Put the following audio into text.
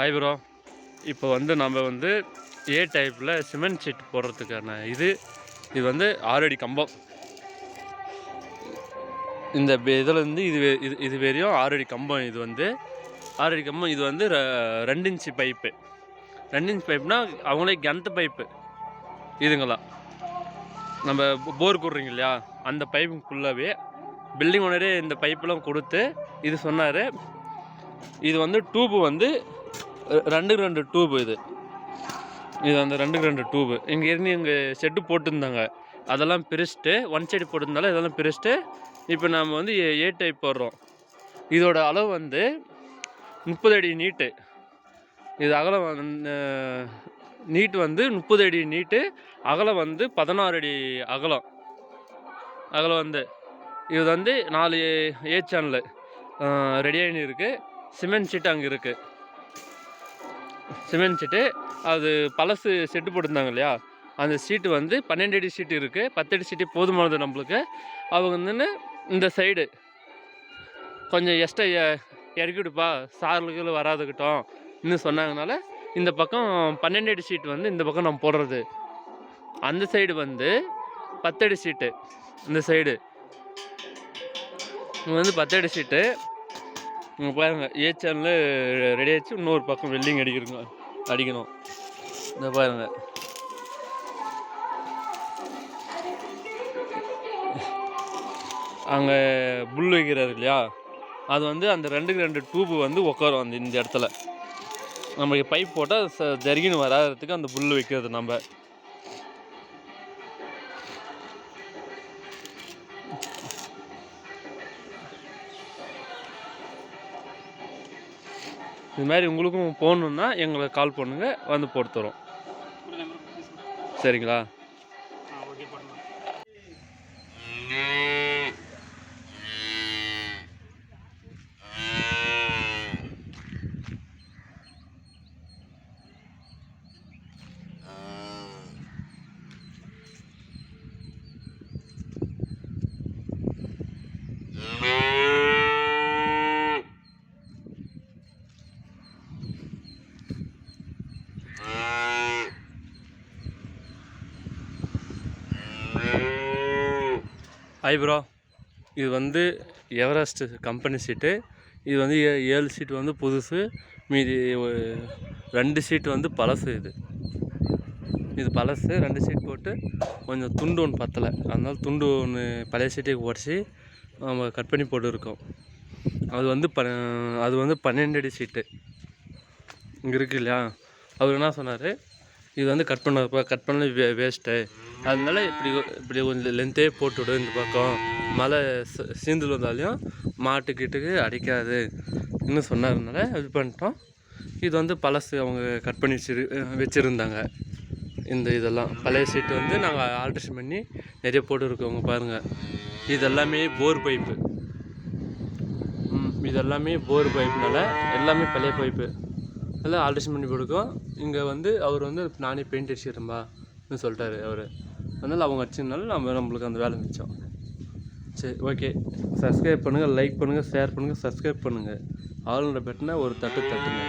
Hi bro. இப்போ வந்து நம்ம வந்து ஏ டைப்பில் சிமெண்ட் ஷீட் போடுறதுக்கான இது வந்து 6 அடி கம்பம். இந்த இதில் வந்து இது வரையும் 6 அடி கம்பம். இது வந்து 6 அடி கம்பம். இது வந்து 2 இன்ச்சு பைப்பு. 2 இன்ச் பைப்புனா அவங்களே கிணத்து பைப்பு இதுங்களா. நம்ம போர் கூடுறீங்க இல்லையா, அந்த பைப்புக்குள்ளவே பில்டிங் ஓனரே இந்த பைப்பெலாம் கொடுத்து இது சொன்னார். இது வந்து டூப்பு வந்து 2 டூபு. இது அந்த 2 டூபு இங்கே செட்டு போட்டுருந்தாங்க. அதெல்லாம் பிரிச்சுட்டு ஒன் சைடு போட்டிருந்தாலும் இதெல்லாம் பிரிச்சுட்டு இப்போ நம்ம வந்து ஏ டைப் போடுறோம். இதோட அளவு வந்து 30 அடி நீட்டு. இது அகலம் நீட்டு வந்து 30 அடி நீட்டு, அகலம் வந்து 16 அடி அகலம். வந்து இது வந்து 4 ஏ சேனலு ரெடியாகி இருக்குது. சிமெண்ட் ஷீட் அங்கே இருக்குது. சிமெண்ட் ஷீட்டு அது பழசு செட்டு போட்டிருந்தாங்க இல்லையா, அந்த சீட்டு வந்து 12 அடி சீட்டு இருக்குது. 10 அடி சீட்டு போதுமானது நம்மளுக்கு. அவங்க வந்து இந்த சைடு கொஞ்சம் எக்ஸ்ட்ரா இறக்கிவிடுப்பா, சார்களுக்கு வராதுக்கிட்டோம் இன்னும் சொன்னாங்கனால இந்த பக்கம் 12 அடி சீட்டு வந்து இந்த பக்கம் நம்ம போடுறது. அந்த சைடு வந்து 10 அடி சீட்டு. இந்த சைடு வந்து 10 அடி சீட்டு. இங்கே பாருங்க, ஏ சேனல் ரெடி ஆகிடுச்சு. இன்னொரு பக்கம் வெல்டிங் அடிக்கணும். இந்த பாருங்க, அங்கே புல் வைக்கிறாரு இல்லையா, அது வந்து அந்த 2 டூபு வந்து உட்காரும் அந்த இந்த இடத்துல. நம்ம பைப் போட்டால் ஜரிகின்னு வராதுக்கு அந்த புல் வைக்கிறது. நம்ம இது மாதிரி உங்களுக்கும் போகணுன்னா எங்களை கால் பண்ணுங்கள், வந்து போட்டு தரோம். சரிங்களா? Hi bro. இது வந்து எவரெஸ்ட் கம்பெனி சீட்டு. இது வந்து 7 சீட்டு வந்து புதுசு, மீதி 2 சீட்டு வந்து பழசு. இது பழசு. 2 சீட் போட்டு கொஞ்சம் துண்டு ஒன்று பத்தலை, அதனால துண்டு ஒன்று பழைய சீட்டுக்கு உடச்சி நம்ம கட் பண்ணி போட்டுருக்கோம். அது வந்து 12 அடி சீட்டு இங்கே இருக்குது இல்லையா. அவர் என்ன சொன்னார், இது வந்து கட் பண்ண வேஸ்ட்டு, அதனால இப்படி கொஞ்சம் லென்த்தே போட்டுவிடு. இந்த பக்கம் மழை சீந்தல் வந்தாலையும் மாட்டுக்கிட்டுக்கு அடிக்காது இன்னும் சொன்னதுனால இது பண்ணிட்டோம். இது வந்து பழசு, அவங்க கட் பண்ணி வச்சுருந்தாங்க. இதெல்லாம் பழைய சீட்டு வந்து நாங்கள் ஆல்ட்ரேஷன் பண்ணி நிறைய போட்டுருக்கோங்க. பாருங்கள், இதெல்லாமே போர் பைப்பு. இதெல்லாமே போர் பைப்புனால எல்லாமே பழைய பைப்பு எல்லாம் ஆல்ட்ரேஷன் பண்ணி கொடுக்கும். இங்கே வந்து அவர் வந்து நானே பெயிண்ட் அடிச்சிடுறேன்பான்னு சொல்லிட்டாரு அவர். அதனால் அவங்க அடிச்சதுனால நம்மளுக்கு அந்த வேலை மிச்சம். சரி, ஓகே. சப்ஸ்கிரைப் பண்ணுங்கள், லைக் பண்ணுங்கள், ஷேர் பண்ணுங்கள், சப்ஸ்கிரைப் பண்ணுங்கள். ஆளுநர் பட்டனை ஒரு தட்டுங்க.